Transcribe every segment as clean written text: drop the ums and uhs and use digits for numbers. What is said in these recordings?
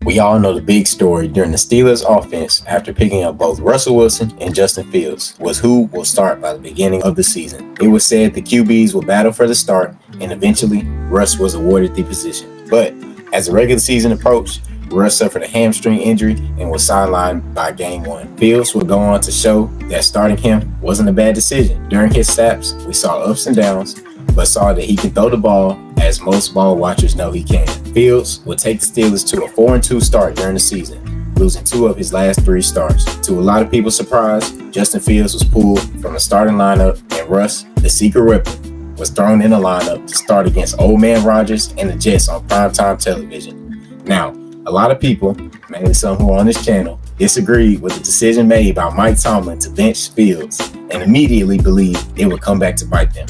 We all know the big story during the Steelers offense after picking up both Russell Wilson and Justin Fields was who will start by the beginning of the season. It was said the QBs will battle for the start, and eventually Russ was awarded the position. But as the regular season approached, Russ suffered a hamstring injury and was sidelined by game 1. Fields would go on to show that starting him wasn't a bad decision. During his snaps, we saw ups and downs, but saw that he can throw the ball, as most ball watchers know he can. Fields would take the Steelers to a 4-2 start during the season, losing 2 of his last 3 starts. To a lot of people's surprise, Justin Fields was pulled from the starting lineup, and Russ, the secret weapon, was thrown in the lineup to start against Old Man Rodgers and the Jets on primetime television. Now, a lot of people, mainly some who are on this channel, disagreed with the decision made by Mike Tomlin to bench Fields and immediately believed it would come back to bite them.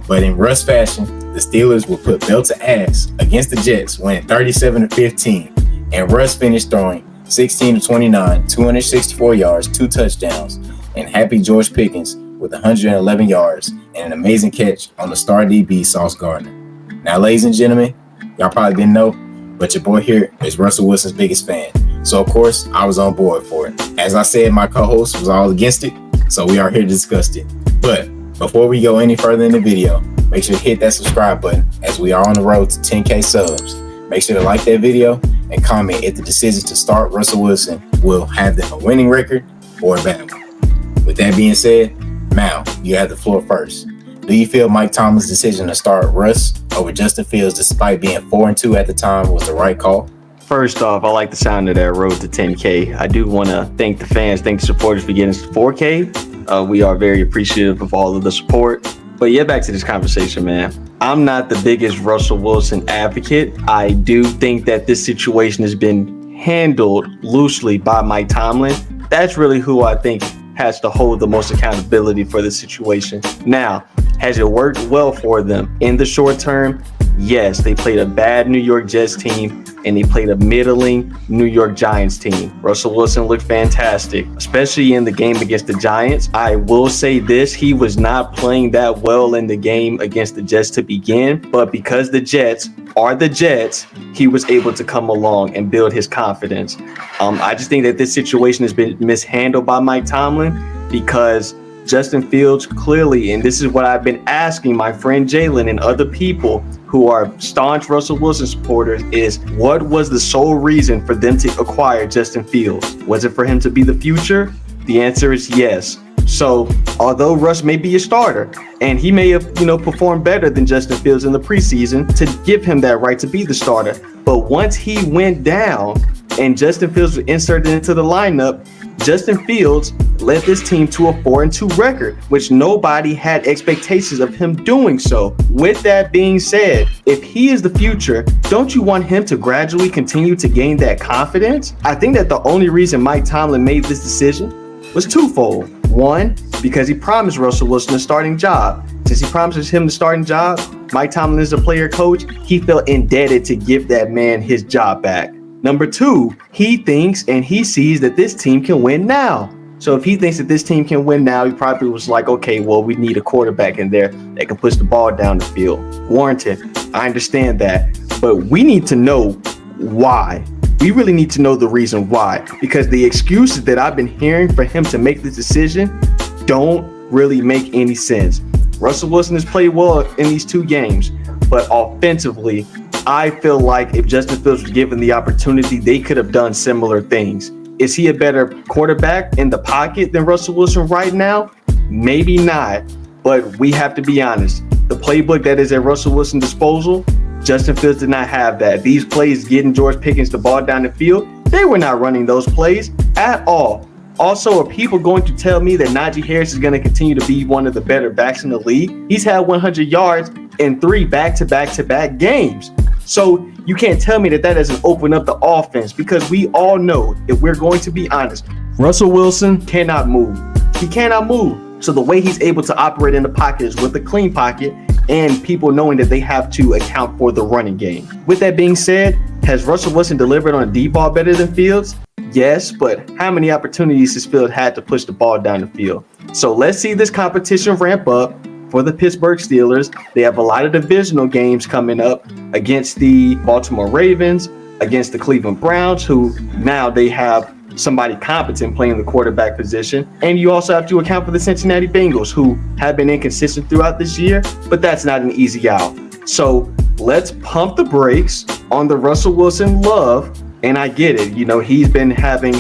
But in Russ fashion, the Steelers would put belt to ass against the Jets, winning 37-15, and Russ finished throwing 16-29, 264 yards, 2 touchdowns, and happy George Pickens with 111 yards and an amazing catch on the star DB Sauce Gardner. Now, ladies and gentlemen, y'all probably didn't know, but your boy here is Russell Wilson's biggest fan. So, of course, I was on board for it. As I said, my co-host was all against it, so we are here to discuss it. But before we go any further in the video, make sure to hit that subscribe button as we are on the road to 10K subs. Make sure to like that video and comment if the decision to start Russell Wilson will have them a winning record or a bad one. With that being said, Mal, you have the floor first. Do you feel Mike Tomlin's decision to start Russ over Justin Fields, despite being 4-2 at the time, was the right call? First off, I like the sound of that road to 10K. I do want to thank the fans, thank the supporters for getting us to 4K. We are very appreciative of all of the support. But yeah, back to this conversation, man. I'm not the biggest Russell Wilson advocate. I do think that this situation has been handled loosely by Mike Tomlin. That's really who I think has to hold the most accountability for the situation. Now, has it worked well for them in the short term? Yes, they played a bad New York Jets team and they played a middling New York Giants team. Russell Wilson looked fantastic, especially in the game against the Giants. I will say this, he was not playing that well in the game against the Jets to begin, but because the Jets are the Jets, he was able to come along and build his confidence. I just think that this situation has been mishandled by Mike Tomlin because Justin Fields clearly, and this is what I've been asking my friend Jalen and other people who are staunch Russell Wilson supporters, is what was the sole reason for them to acquire Justin Fields? Was it for him to be the future? The answer is yes. So although Russ may be a starter and he may have, performed better than Justin Fields in the preseason to give him that right to be the starter, but once he went down and Justin Fields was inserted into the lineup, Justin Fields led this team to a 4-2 record, which nobody had expectations of him doing so. With that being said, if he is the future, don't you want him to gradually continue to gain that confidence? I think that the only reason Mike Tomlin made this decision was twofold. One, because he promised Russell Wilson a starting job. Since he promises him the starting job, Mike Tomlin is a player coach. He felt indebted to give that man his job back. Number 2, he thinks and he sees that this team can win now. So if he thinks that this team can win now, he probably was like, okay, well, we need a quarterback in there that can push the ball down the field. Warranted. I understand that. But we need to know why. We really need to know the reason why, because the excuses that I've been hearing for him to make this decision don't really make any sense. Russell Wilson has played well in these 2 games, but offensively, I feel like if Justin Fields was given the opportunity, they could have done similar things. Is he a better quarterback in the pocket than Russell Wilson right now? Maybe not, but we have to be honest. The playbook that is at Russell Wilson's disposal, Justin Fields did not have that. These plays getting George Pickens the ball down the field, they were not running those plays at all. Also, are people going to tell me that Najee Harris is going to continue to be one of the better backs in the league? He's had 100 yards in 3 back-to-back games. So you can't tell me that doesn't open up the offense, because we all know, if we're going to be honest, Russell Wilson cannot move. He cannot move. So the way he's able to operate in the pocket is with a clean pocket and people knowing that they have to account for the running game. With that being said, has Russell Wilson delivered on a deep ball better than Fields? Yes, but how many opportunities has Fields had to push the ball down the field? So let's see this competition ramp up for the Pittsburgh Steelers. They have a lot of divisional games coming up against the Baltimore Ravens, against the Cleveland Browns, who now they have somebody competent playing the quarterback position. And you also have to account for the Cincinnati Bengals, who have been inconsistent throughout this year, but that's not an easy out. So let's pump the brakes on the Russell Wilson love. And I get it. He's been having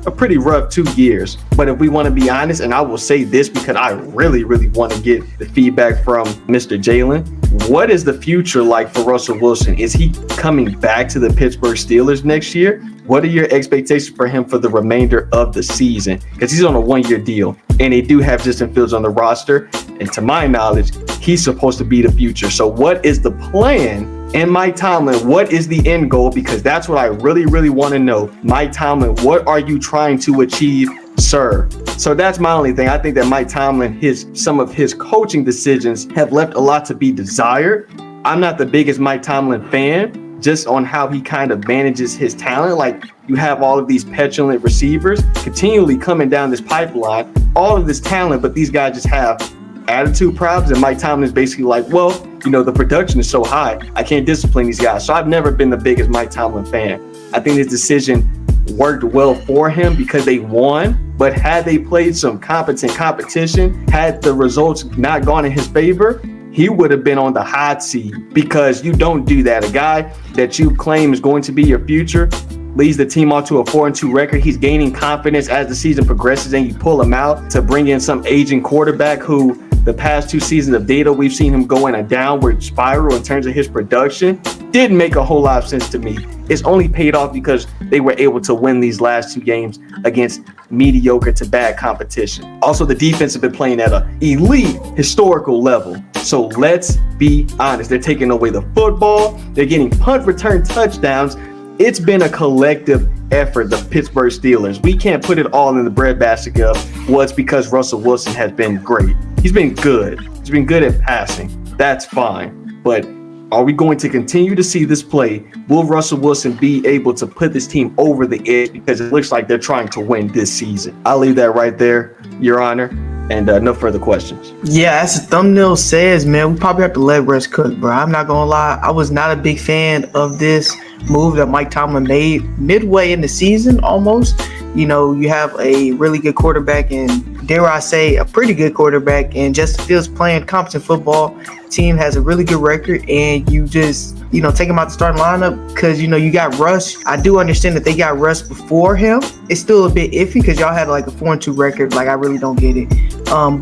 a pretty rough 2 years. But if we want to be honest, and I will say this because I really, really want to get the feedback from Mr. Jalen, what is the future like for Russell Wilson? Is he coming back to the Pittsburgh Steelers next year? What are your expectations for him for the remainder of the season? Because he's on a 1-year deal, and they do have Justin Fields on the roster. And to my knowledge, he's supposed to be the future. So what is the plan? And Mike Tomlin, what is the end goal? Because that's what I really, really want to know. Mike Tomlin, what are you trying to achieve, sir? So that's my only thing. I think that Mike Tomlin, some of his coaching decisions have left a lot to be desired. I'm not the biggest Mike Tomlin fan, just on how he kind of manages his talent. Like, you have all of these petulant receivers continually coming down this pipeline, all of this talent, but these guys just have attitude problems. And Mike Tomlin is basically like, well, the production is so high, I can't discipline these guys. So I've never been the biggest Mike Tomlin fan. I think his decision worked well for him because they won. But had they played some competent competition, had the results not gone in his favor, he would have been on the hot seat, because you don't do that. A guy that you claim is going to be your future leads the team off to a 4-2 record. He's gaining confidence as the season progresses, and you pull him out to bring in some aging quarterback who the past 2 seasons of data, we've seen him go in a downward spiral in terms of his production. Didn't make a whole lot of sense to me. It's only paid off because they were able to win these last 2 games against mediocre to bad competition. Also, the defense have been playing at an elite historical level. So let's be honest. They're taking away the football. They're getting punt return touchdowns. It's been a collective effort, the Pittsburgh Steelers. We can't put it all in the breadbasket of, well, it's because Russell Wilson has been great. He's been good. He's been good at passing. That's fine. But are we going to continue to see this play? Will Russell Wilson be able to put this team over the edge? Because it looks like they're trying to win this season. I'll leave that right there, Your Honor. And no further questions. Yeah, as the thumbnail says, man, we probably have to let Russ cook, bro. I'm not going to lie. I was not a big fan of this move that Mike Tomlin made midway in the season almost. You have a really good quarterback and, dare I say, a pretty good quarterback, and Justin Fields playing competent football. Team has a really good record, and you just, take him out the starting lineup because, you got Russ. I do understand that they got Russ before him. It's still a bit iffy because y'all had like a 4-2 record. Like, I really don't get it.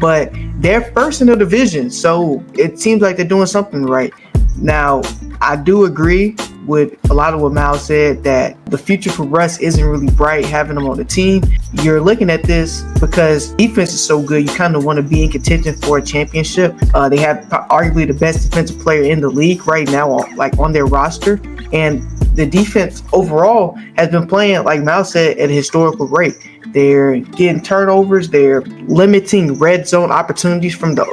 But they're first in the division, so it seems like they're doing something right. Now, I do agree with a lot of what Mal said, that the future for Russ isn't really bright having him on the team. You're looking at this because defense is so good, you kind of want to be in contention for a championship. They have arguably the best defensive player in the league right now, like on their roster. And the defense overall has been playing, like Mal said, at a historical rate. They're getting turnovers. They're limiting red zone opportunities from the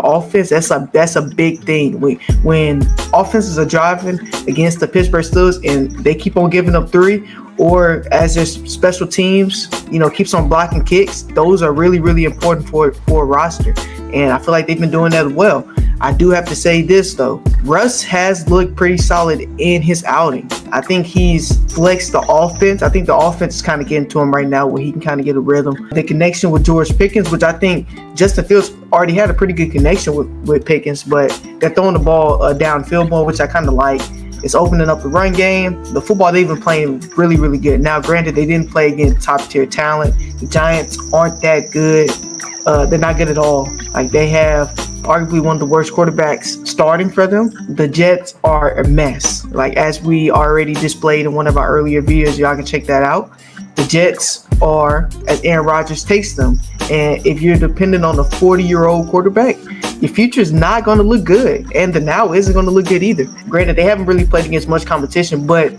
offense. That's a big thing. When offenses are driving against the Pittsburgh Steelers and they keep on giving up 3, or as their special teams, keeps on blocking kicks, those are really, really important for a roster. And I feel like they've been doing that well. I do have to say this, though. Russ has looked pretty solid in his outing. I think he's flexed the offense. I think the offense is kind of getting to him right now where he can kind of get a rhythm. The connection with George Pickens, which I think Justin Fields already had a pretty good connection with Pickens, but they're throwing the ball downfield more, which I kind of like. It's opening up the run game. The football they've been playing really, really good. Now, granted, they didn't play against top-tier talent. The Giants aren't that good. They're not good at all. Like, they have arguably one of the worst quarterbacks starting for them. The Jets are a mess. Like, as we already displayed in one of our earlier videos, y'all can check that out. The Jets are, as Aaron Rodgers takes them. And if you're dependent on a 40-year-old quarterback, your future is not going to look good. And the now isn't going to look good either. Granted, they haven't really played against much competition, but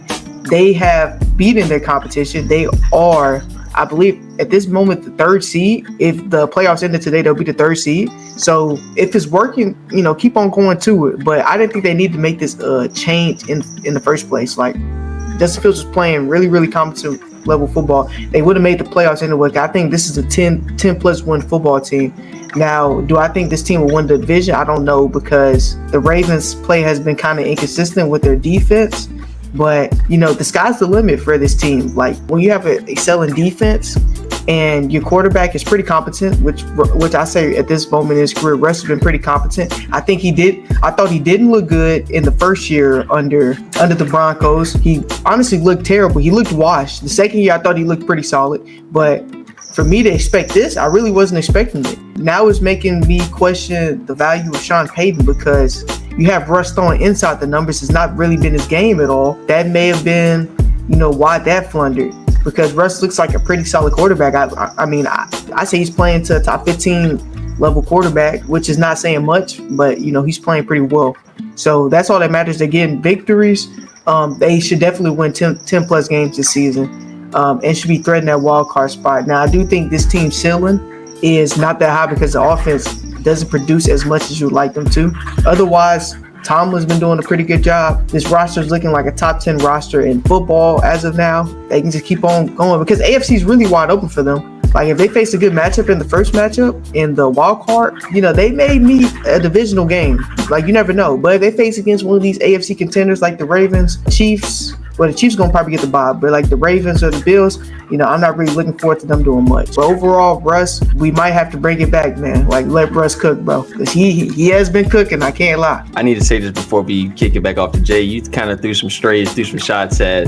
they have beaten their competition. They are, I believe, at this moment, the 3rd seed. If the playoffs ended today, they'll be the 3rd seed. So if it's working, keep on going to it. But I didn't think they need to make this change in the first place. Like, Justin Fields was playing really, really competent level football. They would have made the playoffs anyway. I think this is a 10-plus win football team. Now, do I think this team will win the division? I don't know, because the Ravens' play has been kind of inconsistent with their defense. But, the sky's the limit for this team. Like, when you have an excelling defense and your quarterback is pretty competent, which I say at this moment in his career, Russ has been pretty competent. I thought he didn't look good in the first year under the Broncos. He honestly looked terrible. He looked washed. The second year, I thought he looked pretty solid. But for me to expect this, I really wasn't expecting it. Now it's making me question the value of Sean Payton, because you have Russ throwing inside the numbers. Has not really been his game at all. That may have been, why that flundered. Because Russ looks like a pretty solid quarterback. I say he's playing to a top 15 level quarterback, which is not saying much, but he's playing pretty well. So that's all that matters. They're getting victories. They should definitely win 10 plus games this season, and should be threatening that wild card spot. Now, I do think this team's ceiling is not that high because the offense doesn't produce as much as you'd like them to. Otherwise, Tomlin's been doing a pretty good job. This roster is looking like a top 10 roster in football as of now. They can just keep on going because AFC is really wide open for them. Like, if they face a good matchup in the first matchup in the wild card, they may meet a divisional game. Like, you never know. But if they face against one of these AFC contenders like the Ravens, Chiefs, well, the Chiefs going to probably get the bye, but like the Ravens or the Bills, I'm not really looking forward to them doing much. But overall, Russ, we might have to bring it back, man. Like, let Russ cook, bro. Because he has been cooking, I can't lie. I need to say this before we kick it back off to Jay. You kind of threw some shots at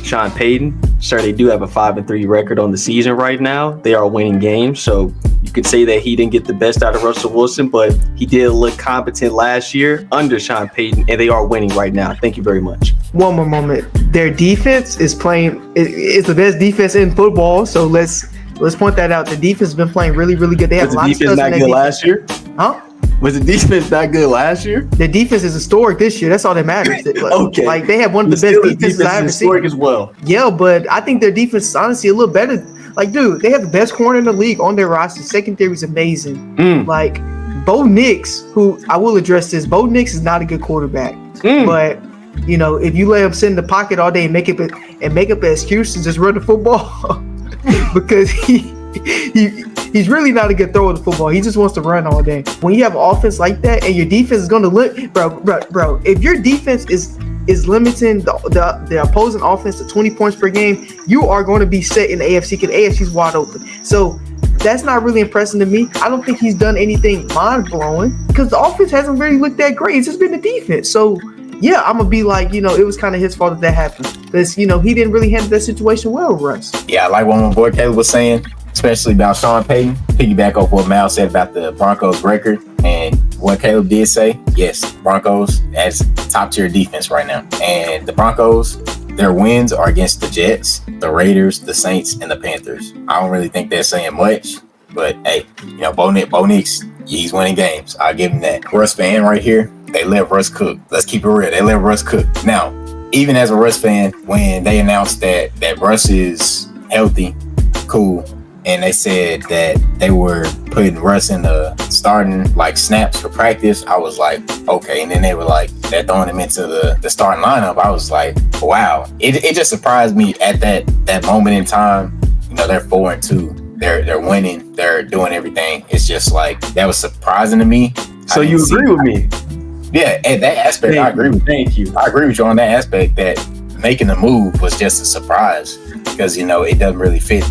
Sean Payton. Sir, they do have a 5-3 record on the season right now. They are winning games, so you could say that he didn't get the best out of Russell Wilson, but he did look competent last year under Sean Payton, and they are winning right now. Thank you very much. One more moment. Their defense is the best defense in football, so let's point that out. The defense has been playing really, really good. They have Was the defense not good last year? Huh? Was the defense not good last year? The defense is historic this year. That's all that matters. Okay. Like, they have one of the best defenses I ever seen. Historic as well. Yeah, but I think their defense is honestly a little better. Like, dude, they have the best corner in the league on their roster. Secondary is amazing. Like, Bo Nix, who I will address this, Bo Nix is not a good quarterback. But, if you let him sit in the pocket all day and make up an excuse to just run the football, because he's really not a good thrower of the football. He just wants to run all day. When you have an offense like that and your defense is going to look, bro, if your defense is limiting the opposing offense to 20 points per game, you are going to be set in the AFC because the AFC is wide open. So that's not really impressive to me. I don't think he's done anything mind-blowing because the offense hasn't really looked that great. It's just been the defense. So, yeah, I'm going to be like, it was kind of his fault that happened. Because, he didn't really handle that situation well, Russ. Yeah, like what my boy Caleb was saying, especially about Sean Payton. Piggyback off what Mal said about the Broncos record and what Caleb did say. Yes, Broncos has top tier defense right now. And the Broncos, their wins are against the Jets, the Raiders, the Saints, and the Panthers. I don't really think they're saying much, but hey, Bo Nix, he's winning games. I'll give him that. Russ fan right here, they let Russ cook. Let's keep it real. They let Russ cook. Now, even as a Russ fan, when they announced that Russ is healthy, cool, and they said that they were putting Russ in the starting snaps for practice, I was like, okay. And then they were like, they're throwing him into the starting lineup. I was like, wow. It just surprised me at that moment in time. They're 4-2. They're winning. They're doing everything. It's just like, that was surprising to me. So you agree with me? Yeah, at that aspect, I agree with you. Thank you. I agree with you on that aspect that making the move was just a surprise because, it doesn't really fit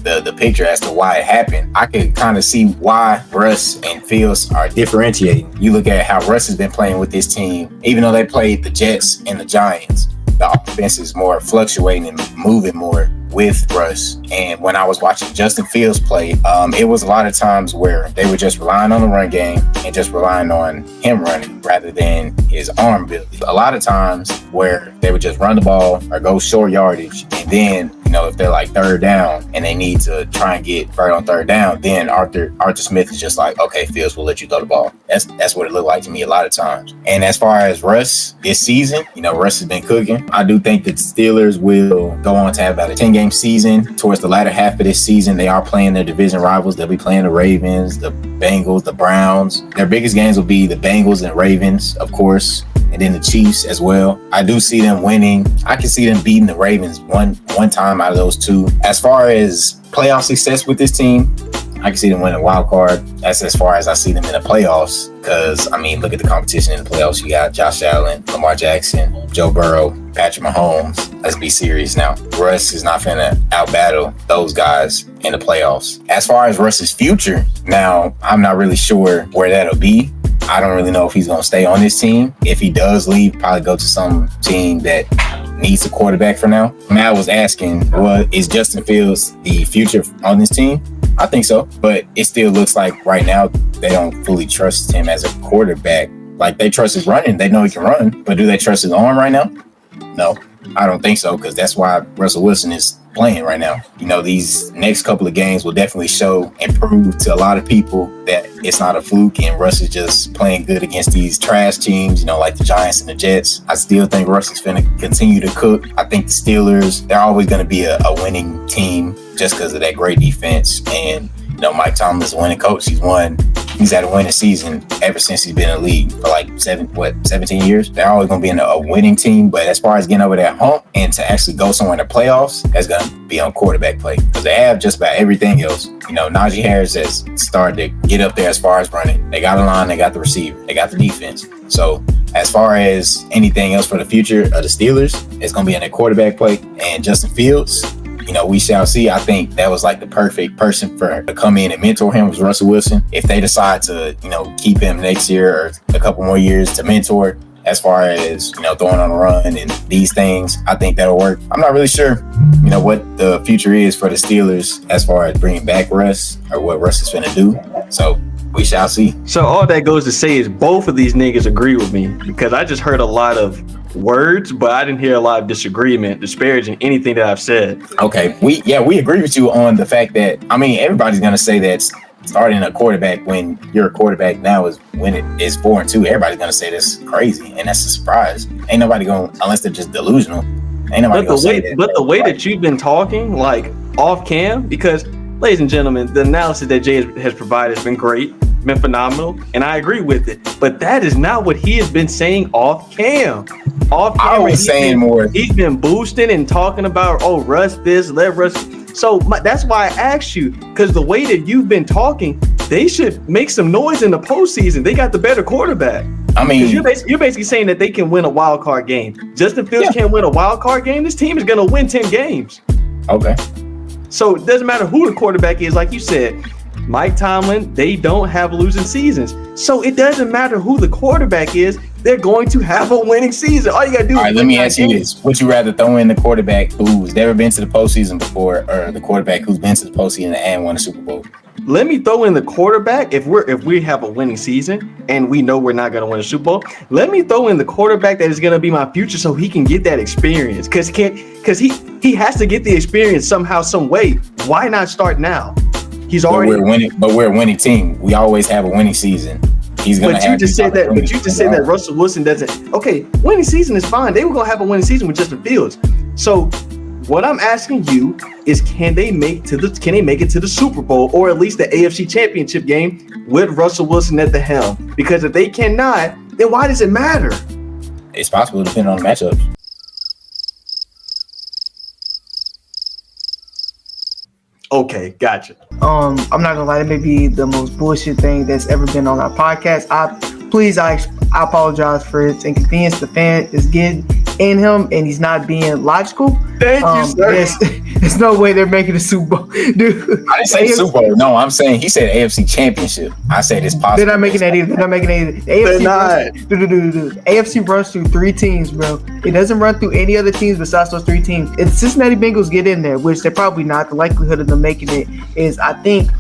the picture as to why it happened. I could kind of see why Russ and Fields are differentiating. You look at how Russ has been playing with this team, even though they played the Jets and the Giants, the offense is more fluctuating and moving more with Russ. And when I was watching Justin Fields play, it was a lot of times where they were just relying on the run game and just relying on him running rather than his arm ability. A lot of times where they would just run the ball or go short yardage, and then if they're like third down and they need to try and get right on third down, then Arthur Smith is just like, okay, Fields will let you throw the ball. That's what it looked like to me a lot of times. And as far as Russ this season, Russ has been cooking. I do think that the Steelers will go on to have about a 10-game season. Towards the latter half of this season, they are playing their division rivals. They'll be playing the Ravens, the Bengals, the Browns. Their biggest games will be the Bengals and Ravens, of course, and then the Chiefs as well. I do see them winning. I can see them beating the Ravens one time out of those two. As far as playoff success with this team, I can see them winning a wild card. That's as far as I see them in the playoffs. Because, look at the competition in the playoffs. You got Josh Allen, Lamar Jackson, Joe Burrow, Patrick Mahomes. Let's be serious now. Russ is not finna out-battle those guys in the playoffs. As far as Russ's future, now, I'm not really sure where that'll be. I don't really know if he's going to stay on this team. If he does leave, probably go to some team that needs a quarterback for now. Matt was asking, well, is Justin Fields the future on this team? I think so, but it still looks like right now they don't fully trust him as a quarterback. Like, they trust his running. They know he can run, but do they trust his arm right now? No, I don't think so, because that's why Russell Wilson is playing right now. You know, these next couple of games will definitely show and prove to a lot of people that it's not a fluke and Russ is just playing good against these trash teams, you know, like the Giants and the Jets. I still think Russ is going to continue to cook. I think the Steelers, they're always going to be a winning team just because of that great defense. And, you know, Mike Tomlin is a winning coach. He's had a winning season ever since he's been in the league for like 17 years. They're always going to be in a winning team. But as far as getting over that hump and to actually go somewhere in the playoffs, that's going to be on quarterback play, because they have just about everything else. You know, Najee Harris has started to get up there as far as running. They got a line, they got the receiver, they got the defense. So as far as anything else for the future of the Steelers, it's going to be in their quarterback play. And Justin Fields, you know, we shall see. I think that was like the perfect person to come in and mentor him was Russell Wilson. If they decide to, you know, keep him next year or a couple more years to mentor as far as, you know, throwing on the run and these things, I think that'll work. I'm not really sure, you know, what the future is for the Steelers as far as bringing back Russ or what Russ is finna do. So we shall see. So all that goes to say is both of these niggas agree with me, because I just heard a lot of words, but I didn't hear a lot of disagreement, disparaging anything that I've said. Okay, we agree with you on the fact that, I mean, everybody's gonna say that starting a quarterback when you're a quarterback now is when it is 4-2. Everybody's gonna say that's crazy, and that's a surprise. Ain't nobody gonna, unless they're just delusional. Ain't nobody gonna say that. But the way that you've been talking, like off cam, because, ladies and gentlemen, the analysis that Jay has provided has been great, been phenomenal, and I agree with it. But that is not what he has been saying off cam. Off camera, I was saying more. He's been boosting and talking about, oh, Russ this, let Russ. So that's why I asked you, because the way that you've been talking, they should make some noise in the postseason. They got the better quarterback. I mean, you're basically saying that they can win a wild card game. Justin Fields can't win a wild card game. This team is going to win 10 games. Okay. So it doesn't matter who the quarterback is, like you said. Mike Tomlin, they don't have losing seasons. So it doesn't matter who the quarterback is, they're going to have a winning season. All you got to do All right, let me ask you this. Would you rather throw in the quarterback who's never been to the postseason before, or the quarterback who's been to the postseason and won a Super Bowl? Let me throw in the quarterback if we have a winning season and we know we're not going to win a Super Bowl. Let me throw in the quarterback that is going to be my future, so he can get that experience. Because he has to get the experience somehow, some way. Why not start now? He's already. But we're a winning team. We always have a winning season. He's gonna. But you just said that Russell Wilson doesn't. Okay, winning season is fine. They were gonna have a winning season with Justin Fields. So what I'm asking you is, can they make it to the Super Bowl, or at least the AFC Championship game with Russell Wilson at the helm? Because if they cannot, then why does it matter? It's possible, depending on the matchups. Okay, gotcha. I'm not gonna lie, that may be the most bullshit thing that's ever been on our podcast. I apologize for its inconvenience. The fan is getting in him and he's not being logical. Thank you, sir. There's no way they're making a Super Bowl, dude. I didn't say Super Bowl. No, I'm saying he said AFC Championship. I said it's possible. They're not making that either. They're not. AFC runs through 3 teams, bro. It doesn't run through any other teams besides those 3 teams. If Cincinnati Bengals get in there, which they're probably not, the likelihood of them making it is, I think,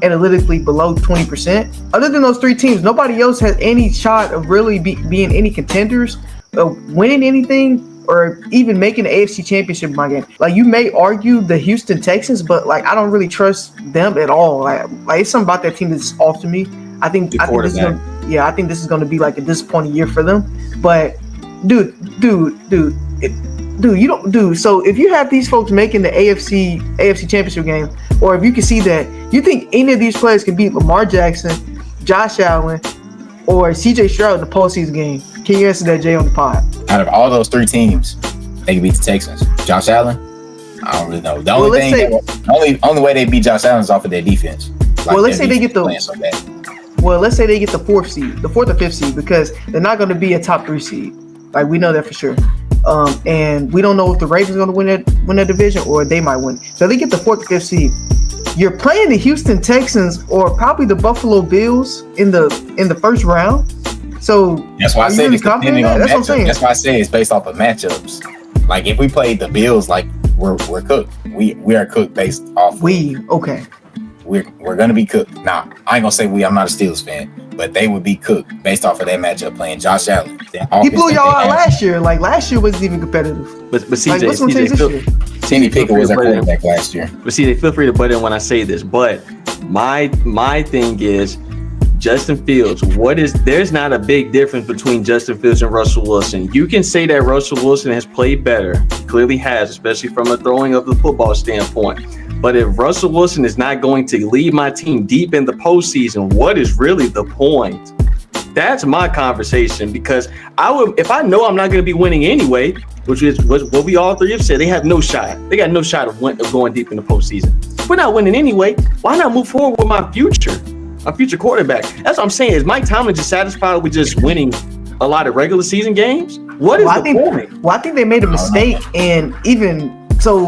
analytically below 20%. Other than those 3 teams, nobody else has any shot of really being any contenders, winning anything, or even making the AFC Championship in my game. Like, you may argue the Houston Texans, but like, I don't really trust them at all. Like it's something about that team that's off to me. I think this is going to be like a disappointing year for them. But dude, you don't. So if you have these folks making the AFC Championship game, or if you can see that, you think any of these players can beat Lamar Jackson, Josh Allen, or CJ Stroud in the postseason game? Can you answer that, Jay, on the pod? Out of all those 3 teams, they can beat the Texans. Josh Allen, I don't really know. The only way they beat Josh Allen is off of their defense. Like, let's say they get the 4th seed, the 4th or 5th seed, because they're not going to be a top 3 seed. Like, we know that for sure. And we don't know if the Ravens are going to win that division or they might win. So they get the 4th or 5th seed. You're playing the Houston Texans or probably the Buffalo Bills in the first round. So that's why I say it's depending on that's what I'm saying. That's why I say it's based off of matchups. Like if we played the Bills, like we're cooked. We are cooked based off. Okay. We're gonna be cooked. Nah, I ain't gonna say we. I'm not a Steelers fan, but they would be cooked based off of that matchup playing Josh Allen. He blew y'all out last year. Like last year wasn't even competitive. But CJ, Kenny Pickett was our quarterback last year. But see, they feel free to butt in when I say this. But my thing is Justin Fields. There's not a big difference between Justin Fields and Russell Wilson. You can say that Russell Wilson has played better. He clearly has, especially from a throwing of the football standpoint. But if Russell Wilson is not going to lead my team deep in the postseason, what is really the point? That's my conversation, because if I know I'm not going to be winning anyway, which is what we all three have said, they have no shot. They got no shot of going deep in the postseason. If we're not winning anyway, why not move forward with my future quarterback? That's what I'm saying. Is Mike Tomlin just satisfied with just winning a lot of regular season games? What is the point? Well, I think they made a mistake, and even so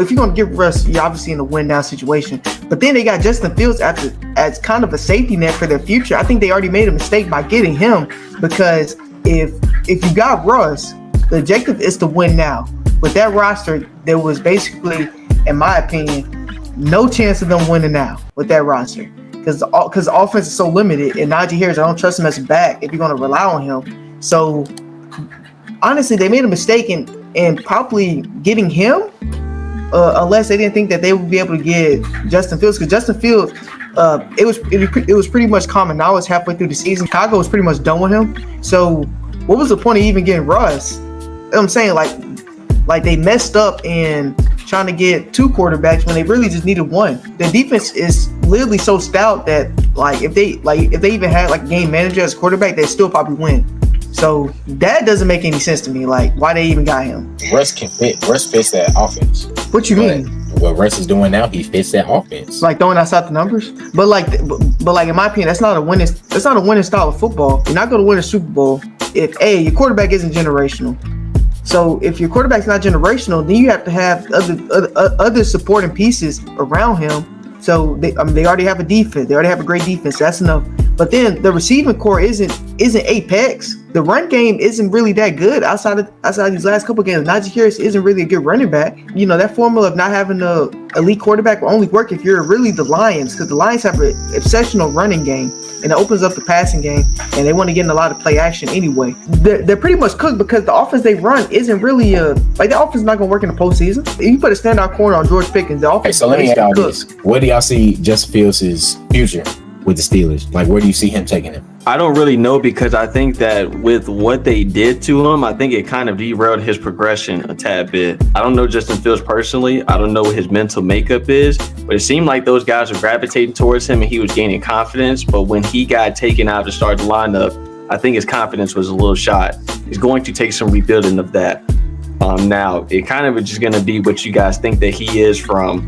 if you're gonna give Russ, you're obviously in a win now situation. But then they got Justin Fields as kind of a safety net for their future. I think they already made a mistake by getting him, because if you got Russ, the objective is to win now. With that roster, there was basically, in my opinion, no chance of them winning now with that roster, because the offense is so limited. And Najee Harris, I don't trust him as a back if you're gonna rely on him. So honestly, they made a mistake in probably getting him, unless they didn't think that they would be able to get Justin Fields. Because Justin Fields, it was pretty much common knowledge halfway through the season. Chicago was pretty much done with him. So what was the point of even getting Russ? I'm saying, like they messed up in trying to get 2 quarterbacks when they really just needed 1. The defense is literally so stout that if they even had like a game manager as quarterback, they still probably win. So that doesn't make any sense to me. Like, why they even got him? Russ fits that offense. What you mean? What Russ is doing now, he fits that offense. Like throwing outside the numbers, but in my opinion, that's not a winning style of football. You're not going to win a Super Bowl if your quarterback isn't generational. So if your quarterback's not generational, then you have to have other supporting pieces around him. So they already have a defense. They already have a great defense. That's enough. But then the receiving core isn't apex. The run game isn't really that good outside these last couple of games. Najee Harris isn't really a good running back. You know, that formula of not having an elite quarterback will only work if you're really the Lions, because the Lions have an exceptional running game, and it opens up the passing game, and they want to get in a lot of play action anyway. They're pretty much cooked, because the offense they run isn't really the offense is not going to work in the postseason. If you put a standout corner on George Pickens, the offense. Okay, so let me ask y'all this: where do y'all see Justin Fields' future with the Steelers? Like, where do you see him taking him? I don't really know, because I think that with what they did to him, I think it kind of derailed his progression a tad bit. I don't know Justin Fields personally. I don't know what his mental makeup is, but it seemed like those guys were gravitating towards him and he was gaining confidence. But when he got taken out to start the lineup, I think his confidence was a little shot. He's going to take some rebuilding of that. Now, it kind of is just going to be what you guys think that he is from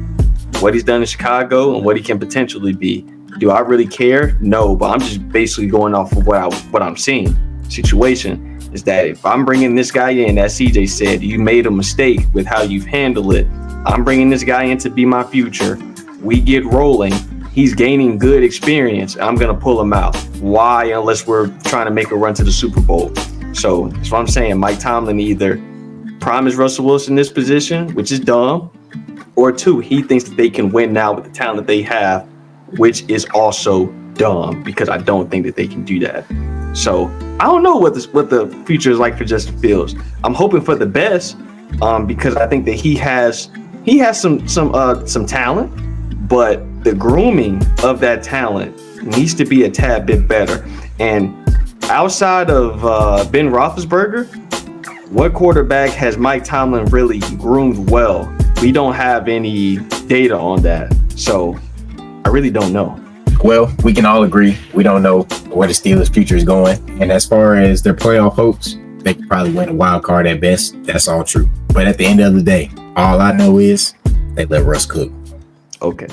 what he's done in Chicago and what he can potentially be. Do I really care? No, but I'm just basically going off of what I'm seeing. Situation is that if I'm bringing this guy in, as CJ said, you made a mistake with how you've handled it. I'm bringing this guy in to be my future. We get rolling. He's gaining good experience. I'm going to pull him out. Why? Unless we're trying to make a run to the Super Bowl. So that's what I'm saying. Mike Tomlin either promised Russell Wilson this position, which is dumb, or 2, he thinks that they can win now with the talent that they have, which is also dumb, because I don't think that they can do that. So I don't know what the future is like for Justin Fields. I'm hoping for the best, because I think that he has some talent, but the grooming of that talent needs to be a tad bit better. And outside of Ben Roethlisberger, what quarterback has Mike Tomlin really groomed well? We don't have any data on that, so I really don't know. Well, we can all agree we don't know where the Steelers' future is going. And as far as their playoff hopes, they could probably win a wild card at best. That's all true. But at the end of the day, all I know is they let Russ cook. Okay.